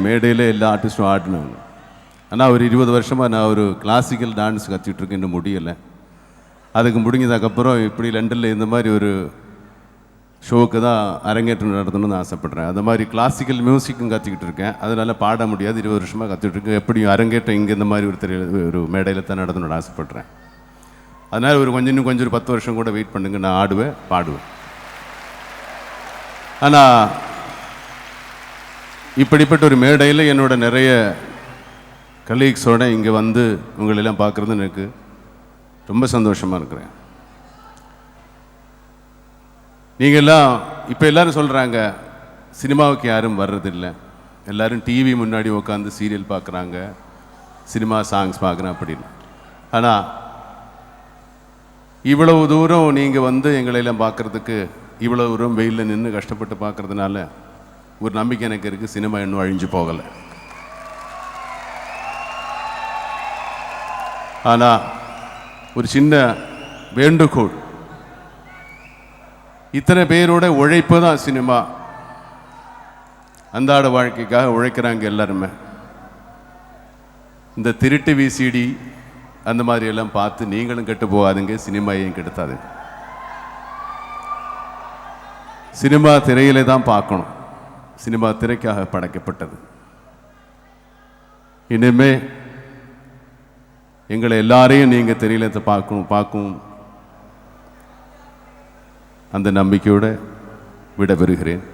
மேடையில் எல்லா ஆர்டிஸ்ட்டும் ஆடினாங்க. ஆனால் ஒரு 20 வருஷமாக நான் ஒரு கிளாசிக்கல் டான்ஸ் கற்றுட்ருக்கேன், இன்னும் முடியலை. அதுக்கு முடிஞ்சதுக்கப்புறம் இப்படி லண்டனில் இந்த மாதிரி ஒரு ஷோவுக்கு தான் அரங்கேற்றம் நடத்தணும்னு ஆசைப்பட்றேன். அந்த மாதிரி கிளாசிக்கல் மியூசிக்கும் கற்றுக்கிட்டு இருக்கேன். அதனால் பாட முடியாது, 20 வருஷமாக கற்றுட்ருக்கேன். எப்படியும் அரங்கேற்றம் இங்கே இந்த மாதிரி ஒரு மேடையில் தான் நடத்தணும்னு ஆசைப்பட்றேன். அதனால் இன்னும் கொஞ்சம் ஒரு 10 வருஷம் கூட வெயிட் பண்ணுங்க, நான் ஆடுவேன், பாடுவேன். ஆனால் இப்படிப்பட்ட ஒரு மேடையில் என்னோட நிறைய கலீக்ஸோடு இங்கே வந்து உங்களெல்லாம் பார்க்குறது எனக்கு ரொம்ப சந்தோஷமாக இருக்கிறேன். நீங்கள்லாம் இப்போ எல்லோரும் சொல்கிறாங்க சினிமாவுக்கு யாரும் வர்றதில்லை, எல்லோரும் டிவி முன்னாடி உட்காந்து சீரியல் பார்க்குறாங்க, சினிமா சாங்ஸ் பார்க்குறேன் அப்படின்னு. ஆனால் இவ்வளவு தூரம் நீங்கள் வந்து எங்களெல்லாம் பார்க்குறதுக்கு இவ்வளோ தூரம் வெயிலில் நின்று கஷ்டப்பட்டு பார்க்குறதுனால ஒரு நம்பிக்கை எனக்கு இருக்குது, சினிமா இன்னும் அழிஞ்சு போகலை. ஆனால் ஒரு சின்ன வேண்டுகோள், இத்தனை பேரோட உழைப்பு தான் சினிமா. அன்றாட வாழ்க்கைக்காக உழைக்கிறாங்க எல்லாருமே. இந்த திருட்டு விசிடி அந்த மாதிரி எல்லாம் பார்த்து நீங்களும் கெட்டு போகாதுங்க, சினிமாவையும் கெடுத்தாதுங்க. சினிமா திரையிலே தான் பார்க்கணும், சினிமா திரைக்காக படைக்கப்பட்டது. இனிமே எங்களை எல்லாரையும் நீங்கள் திரையில பார்க்கும் அந்த நம்பிக்கையோடு விடைபெறுகிறேன்.